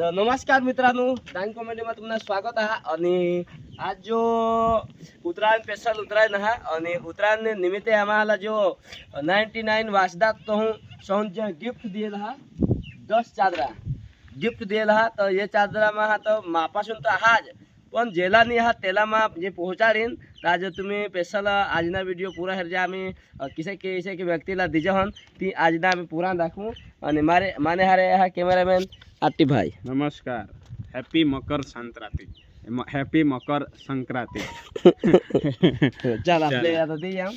तर नमस्कार मित्रांनो, डांग कॉमेडीમાં तुम्हाला स्वागत आहे. आणि आज जो उत्तरायण स्पेशल उत्तरायण आहे आणि उत्तरायण निमित्त आम्हाला जो 99 वाजदात तो हूँ सौंज गिफ्ट दिएला हा 10 चादरा गिफ्ट दिएला हा. तर ये चादरा में हा तो मापासून तर आज पण जेला नहीं हा तेला में जे पहुँचाडीन. आज तुम्ही स्पेशल आजना व्हिडिओ पूरा हेरजा आम्ही किसे के व्यक्तीला दिजे हन ती आजना आम्ही पूरा दाखवू. आणि माने हारे हा कॅमेरामॅन आटी भाई. नमस्कार, हैप्पी मकर संक्रांति. हैप्पी मकर संक्रांति. चल आपले आता ते या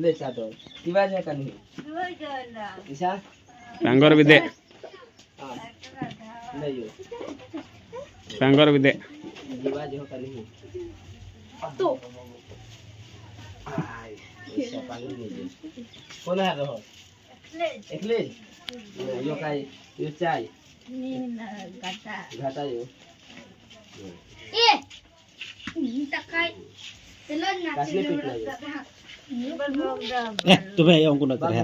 ले चादर किवा जे का नहीं ईशा पेंगोर विदे ले यो पेंगोर विदे किवा जे का नहीं तो आई ईशा पानी दे कोण आहे रहो एकले यो काय यो चाय नी घाटा यो ए टकाय तेलो ना कसले पिटला तुम्हें ये अंकुन तर है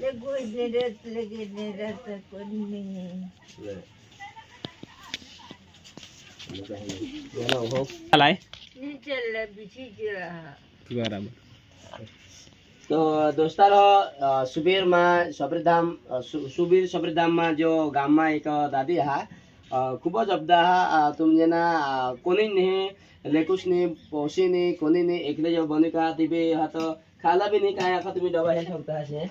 ले गोई दे रे तो कोनी ये हो लाए नी चल बिची जरा बराबर. तो दोस्तारो सुबीर में सुबीर सबरीधाम में जो गाम में एक दादी है खूब जब्दा है. तुम जना कोणी नहीं लेकुश नहीं पौसी नहीं कोणी नहीं एकले जो बनी का दिबे हा तो खाला भी नहीं खाया का तुम्हें डबा है सकता है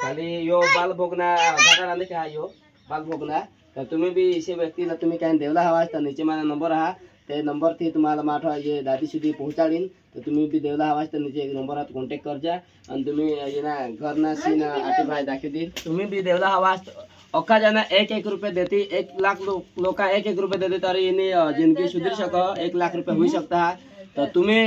खाली यो बाल भोगना घाटा रांधे का यो बाल भोगना. तर तुम्ही बी इसे व्यक्तीला तुम्ही काय देवला हवा तर नीचे माझा नंबर हा ते नंबर थी तुम्हाला माठा ये दादी सुधी पहुंचाडीन. तर तुम्ही बी देवला हवा तर नीचे एक नंबर हात कॉन्टॅक्ट करजा आणि तुम्ही ये ना घर ना सीन आटे भाई दाखी दी. तुम्ही बी देवला हवा अक्का जना 1-1 रुपये देती 1 लाख लोक 1-1 रुपये देते तर येणे जिंदगी सुधर सक 1 लाख रुपये होऊ शकता. तर तुम्ही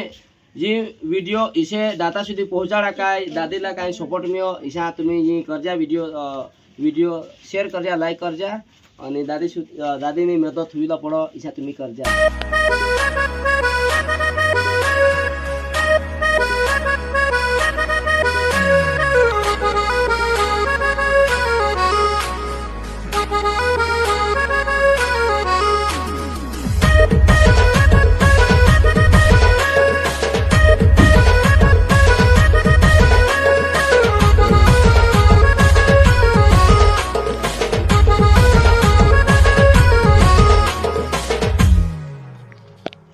जी वीडियो इसे दाता सुधी पहुंचाडा काय दादीला काय सपोर्ट मिळो इसा तुम्ही जी करजा वीडियो शेअर करजा लाईक करजा आणि दादीने मदत होईला पडो इसा तुम्ही करजा.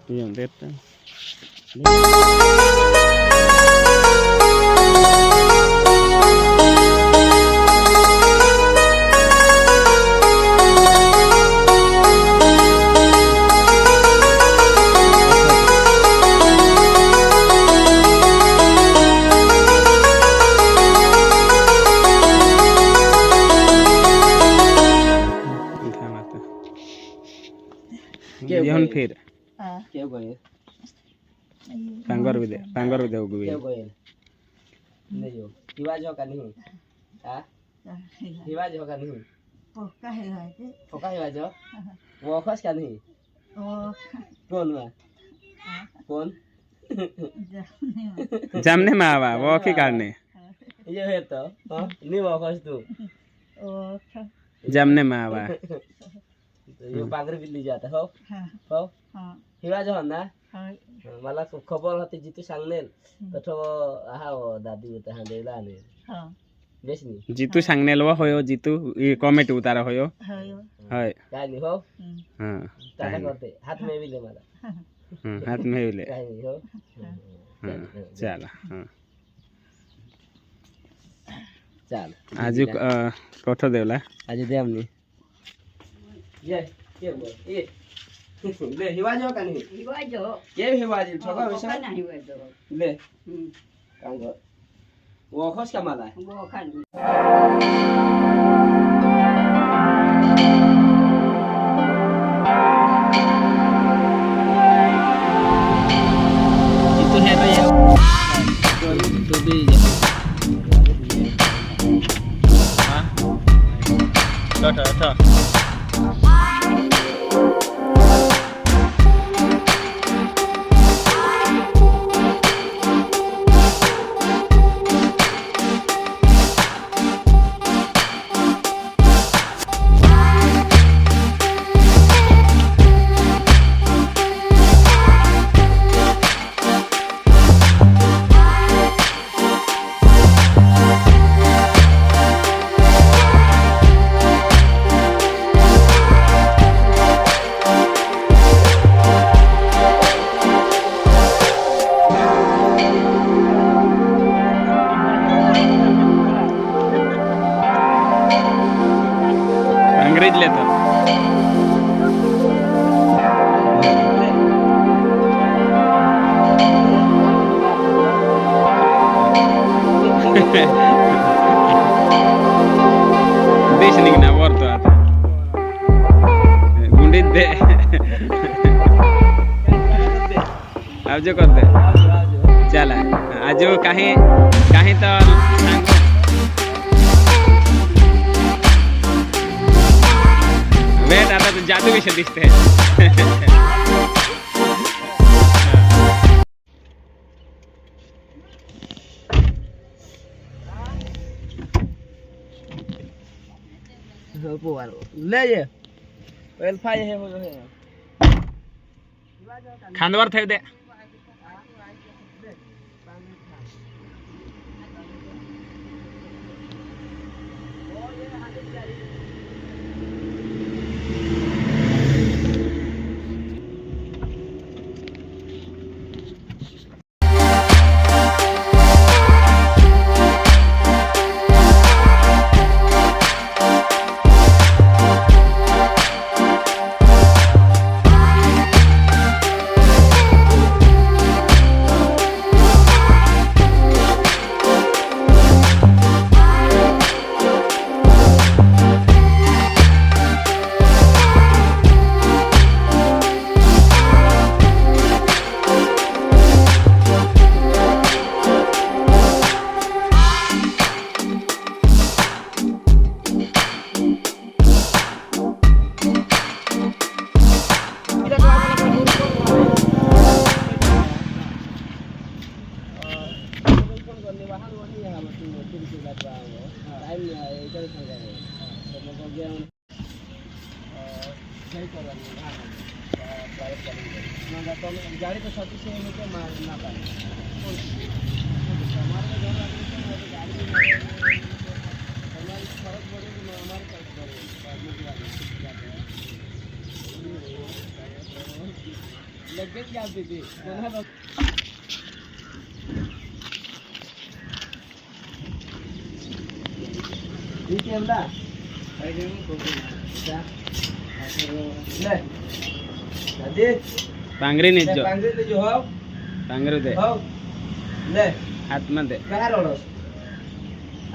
ये देते ये फिर केव गए पेंगोर विदे होगी केव गए नहीं हो किवा जो का नहीं हां किवा जो का नहीं पोका है है फोका हिवा जो वो खस का नहीं ओ कौन में कौन जमने में आवा वो की काटने ये है तो हां नहीं वो खस तू ओ जमने में आवा तो ये पागरी बिल्ली जाता हो हो हां हिवा जो ना हां मला खबर होती जितू सांगनेल तठो हा दादी होता हा देला ने हां बेसनी जीतू सांगनेल वो होयो जीतू ये कमेंट उतारा होयो हायो हाय काय नहीं हो हां टाटा करते हाथ में भी ले मला हाथ में ले काय नहीं हो चल हां चल आज कोठो देवला आज दे हमनी ये के बोल ये ले हिवाजो का नहीं हिवाजो के हिवाजी ठोका वैसा नहीं हिवाजो ले काम कर वो खोस का माला वो खाली અંગ્રેજ લેતો દેશ નીકળ્યા વરતો હતા ગુંડી જ દે આવજો કર દે ચાલ આજુ કાંઈ કાંઈ તો સાંગો वेट आता तो जादू विषय दिसते ले ये वेलफाई है वो है खांदवर थे दे गाड़ी तो सती से ना पाए लगेच गॅस देते ठीक आहे ना ले दादी पांगरी नहीं जो पांगरी ले जो हो पांगरी दे हो ले हाथ में दे काय रोडस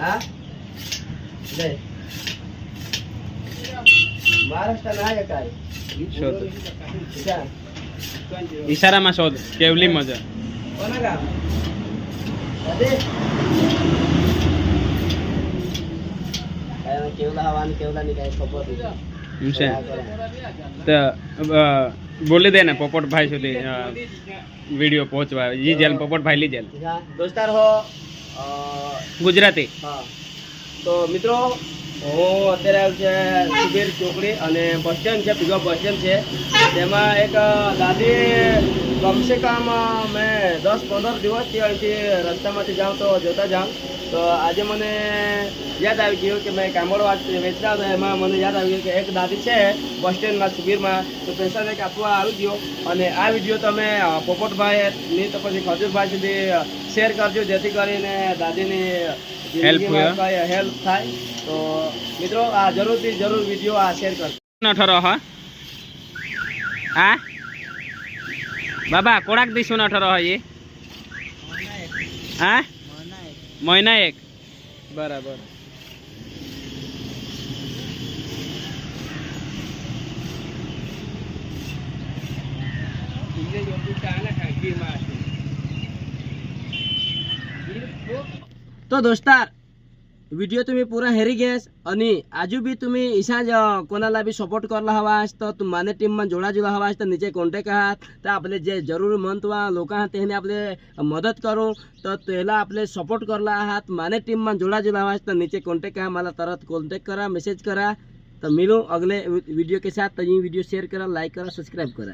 हा ले महाराष्ट्र आहे काय शोध क्या इशारा में शोध केवली मजा कोणा का दादी काय केवला हवा आणि केवला नाही काय खबर हमसे तो बोली देना पोपट भाई सुधी वीडियो पहुंचवा ये जेल पोपट भाई ली जेल दोस्तार हो गुजराती હા તો મિત્રો હું અત્યારે આવ્યો છે સુબીર ચોકડી અને બસ સ્ટેન્ડ છે પીગા બસ સ્ટેન્ડ છે તેમાં એક દાદી કમસે કમ મેં 10-15 દિવસથી અહીંથી રસ્તામાંથી જાઉં તો જોતા જાઉં તો આજે મને યાદ આવી ગયું કે મેં કાંબોળ વેચતા હતા એમાં મને યાદ આવી ગયું કે એક દાદી છે બસ સ્ટેન્ડમાં સુબીરમાં તો પેશન્ટ એક આપવા આવી ગયો અને આ વિડીયો તમે પોપટભાઈની તો પછી ખજૂરભાઈ સુધી શેર કરજો જેથી કરીને દાદીની હેલ્પ થાય તો મિત્રો આ જરૂરથી જરૂર વિડીયો આ શેર કરજો 18 હા આ બાબા કોડાક દી 18 હા ये हाँ महीना एक बराबर તો દોસ્તાર व्हिडिओ तुम्ही पुरा हेरी घेस आणि आजू बी तुम्ही इसाज कोणाला बी सपोर्ट करला हवा आहेस तर तुम्हाला टीमમાં જોડાજુલા हवा आहेस तर નીચે કોન્ટેક્ટ आहात तर आपले जे जरूर महत्वा लोक आहात त्याने आपले मदत करू तर त्याला आपले सपोर्ट करला आहात माने टीमમાં જોડાજુલા हवा आहेस तर नीचे कॉन्टेक्ट आहे मला तरत कॉन्टेक्ट करा मैसेज करा तो मिलो अगले वीडियो के साथ। तो ये वीडियो शेयर करा, लाइक करा, सब्सक्राइब करा।